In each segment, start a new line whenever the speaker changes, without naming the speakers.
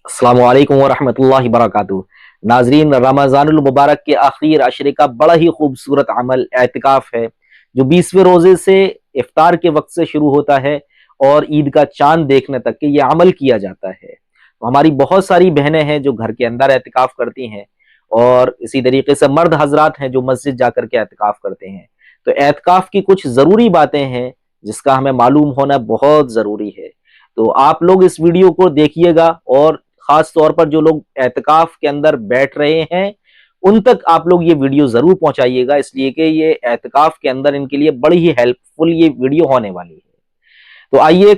अस्सलामु अलैकुम वरहमतुल्लाहि वबरकातुहू। नाजरीन, रमज़ानुल मुबारक के आखिर अशरे का बड़ा ही खूबसूरत अमल एतिकाफ है, जो 20वें रोज़े से इफ्तार के वक्त से शुरू होता है और ईद का चांद देखने तक के ये अमल किया जाता है। तो हमारी बहुत सारी बहनें हैं जो घर के अंदर एतिकाफ करती हैं, और इसी तरीके से मर्द हजरात हैं जो मस्जिद जाकर के एतिकाफ करते हैं। तो एतिकाफ की कुछ ज़रूरी बातें हैं जिसका हमें मालूम होना बहुत ज़रूरी है। तो आप लोग इस वीडियो को देखिएगा, और खास तौर पर जो लोग एतकाफ के अंदर बैठ रहे हैं उन तक आप लोग ये वीडियो जरूर पहुंचाइएगा, इसलिए कि ये एतकाफ के अंदर इनके लिए बड़ी ही हेल्पफुल ये वीडियो होने वाली है। तो आइए,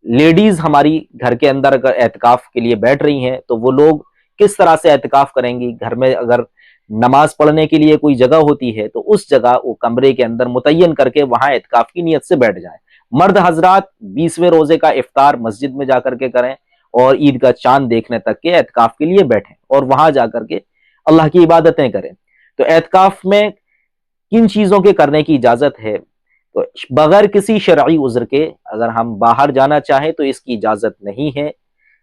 लेडीज हमारी घर के अंदर अगर एतकाफ के लिए बैठ रही हैं तो वो लोग किस तरह से एतकाफ करेंगी। घर में अगर नमाज पढ़ने के लिए कोई जगह होती है तो उस जगह वो कमरे के अंदर मुतय्यन करके वहां एतकाफ की नियत से बैठ जाए। मर्द हजरात 20वें रोजे का इफ्तार मस्जिद में जाकर के करें और ईद का चांद देखने तक के एतकाफ के लिए बैठें और वहां जाकर के अल्लाह की इबादतें करें। तो एतकाफ में किन चीजों के करने की इजाजत है? तो बगैर किसी शरई उज़्र के अगर हम बाहर जाना चाहें तो इसकी इजाजत नहीं है,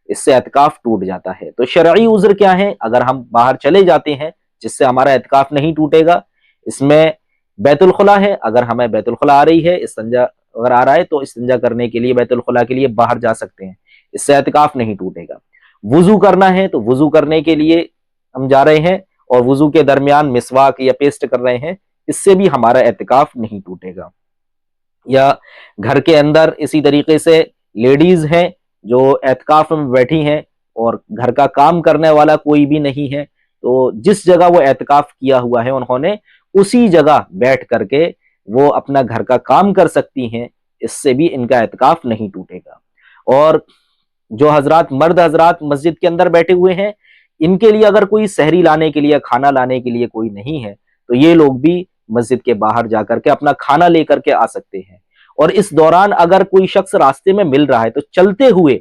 इससे एतकाफ टूट जाता है। तो शरई उज़्र क्या है? अगर हम बाहर चले जाते हैं जिससे हमारा एतकाफ नहीं टूटेगा, इसमें बैतुल खुला है। अगर हमें बैतुल खुला आ रही है, इस्तिंजा अगर आ रहा है तो इस्तिंजा करने के लिए बैतुल खुला के लिए बाहर जा सकते हैं, इससे एतकाफ नहीं टूटेगा। वुजू करना है तो वुजू करने के लिए हम जा रहे हैं और वुजू के दरमियान मिसवाक या पेस्ट कर रहे हैं, इससे भी हमारा एतकाफ नहीं टूटेगा। या घर के अंदर इसी तरीके से लेडीज हैं जो एतकाफ में बैठी हैं और घर का काम करने वाला कोई भी नहीं है, तो जिस जगह वो एतकाफ किया हुआ है उन्होंने उसी जगह बैठ करके वो अपना घर का काम कर सकती हैं, इससे भी इनका एतकाफ नहीं टूटेगा। और जो हजरात मर्द हजरात मस्जिद के अंदर बैठे हुए हैं, इनके लिए अगर कोई सहरी लाने के लिए खाना लाने के लिए कोई नहीं है तो ये लोग भी मस्जिद के बाहर जाकर के अपना खाना लेकर के आ सकते हैं। और इस दौरान अगर कोई शख्स रास्ते में मिल रहा है तो चलते हुए,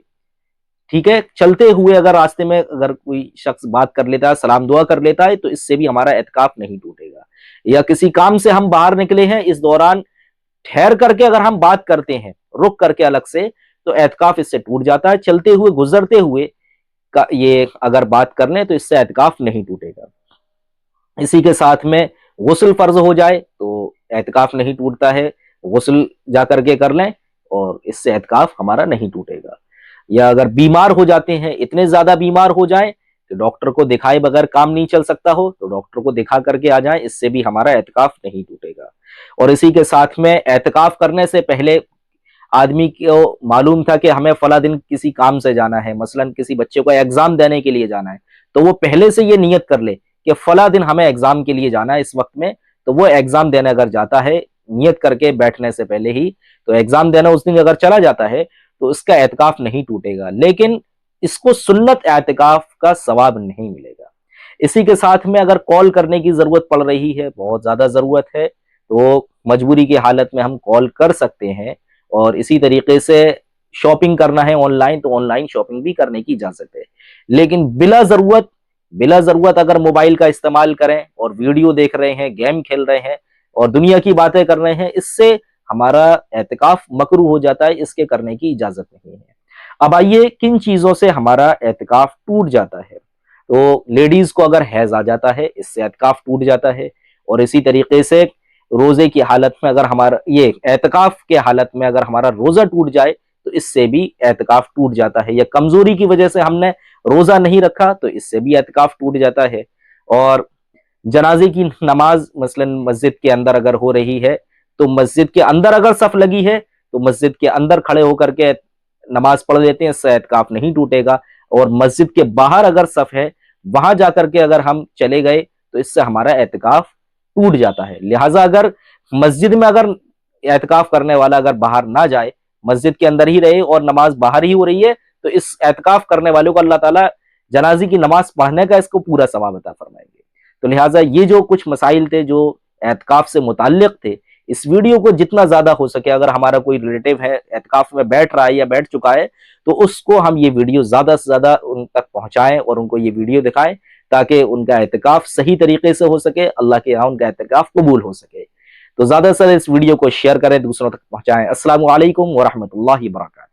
ठीक है, चलते हुए अगर रास्ते में अगर कोई शख्स बात कर लेता है, सलाम दुआ कर लेता है, तो इससे भी हमारा एतकाफ नहीं टूटेगा। या किसी काम से हम बाहर निकले हैं, इस दौरान ठहर करके अगर हम बात करते हैं रुक करके अलग से, तो एतकाफ इससे टूट जाता है। चलते हुए गुजरते हुए का ये अगर बात कर लें तो इससे एतकाफ नहीं टूटेगा। इसी के साथ में गुस्ल फर्ज हो जाए तो एतकाफ नहीं टूटता है, गुस्ल जाकर के कर लें और इससे एतकाफ हमारा नहीं टूटेगा। या अगर बीमार हो जाते हैं, इतने ज्यादा बीमार हो जाए तो डॉक्टर को दिखाए बगैर काम नहीं चल सकता हो तो डॉक्टर को दिखा करके आ जाए, इससे भी हमारा एतकाफ नहीं टूटेगा। और इसी के साथ में एतकाफ करने से पहले आदमी को मालूम था कि हमें फला दिन किसी काम से जाना है, मसलन किसी बच्चे को एग्जाम देने के लिए जाना है, तो वो पहले से ये नियत कर ले कि फला दिन हमें एग्जाम के लिए जाना है इस वक्त में, तो वो एग्जाम देने अगर जाता है नियत करके बैठने से पहले ही, तो एग्जाम देना उस दिन अगर चला जाता है तो इसका एतकाफ नहीं टूटेगा, लेकिन इसको सुन्नत एतकाफ का सवाब नहीं मिलेगा। इसी के साथ में अगर कॉल करने की जरूरत पड़ रही है, बहुत ज्यादा जरूरत है, तो मजबूरी की हालत में हम कॉल कर सकते हैं। और इसी तरीके से शॉपिंग करना है ऑनलाइन तो ऑनलाइन शॉपिंग भी करने की इजाजत है, लेकिन बिला जरूरत अगर मोबाइल का इस्तेमाल करें और वीडियो देख रहे हैं, गेम खेल रहे हैं और दुनिया की बातें कर रहे हैं, इससे हमारा एतकाफ मकरूह हो जाता है, इसके करने की इजाजत नहीं है। अब आइए किन चीजों से हमारा एतकाफ टूट जाता है। तो लेडीज को अगर हैज आ जाता है, इससे एतकाफ टूट जाता है। और इसी तरीके से रोजे की हालत में अगर हमारा ये एतकाफ के हालत में अगर हमारा रोजा टूट जाए तो इससे भी एतकाफ टूट जाता है। या कमजोरी की वजह से हमने रोजा नहीं रखा तो इससे भी एतकाफ टूट जाता है। और जनाजे की नमाज मसलन मस्जिद के अंदर अगर हो रही है तो मस्जिद के अंदर अगर सफ लगी है तो मस्जिद के अंदर खड़े होकर के नमाज पढ़ लेते हैं, इससे एतकाफ नहीं टूटेगा। और मस्जिद के बाहर अगर सफ है, वहां जाकर के अगर हम चले गए तो इससे हमारा एतकाफ टूट जाता है। लिहाजा अगर मस्जिद में अगर एतकाफ करने वाला अगर बाहर ना जाए, मस्जिद के अंदर ही रहे और नमाज बाहर ही हो रही है, तो इस एतकाफ करने वालों को अल्लाह ताला जनाजी की नमाज पढ़ने का इसको पूरा सवाब अता फरमाएंगे। तो लिहाजा ये जो कुछ मसाइल थे जो एतकाफ से मुताल्लिक थे, इस वीडियो को जितना ज्यादा हो सके, अगर हमारा कोई रिलेटिव है एतकाफ में बैठ रहा है या बैठ चुका है, तो उसको हम ये वीडियो ज्यादा से ज्यादा उन तक पहुंचाएं और उनको ये वीडियो दिखाएं ताकि उनका एतकाफ सही तरीके से हो सके, अल्लाह के यहाँ उनका एतकाफ कबूल हो सके। तो ज्यादा से ज्यादा इस वीडियो को शेयर करें, दूसरों तक पहुंचाएं। अस्सलामु अलैकुम वरहमतुल्लाहि वबरकातुहू।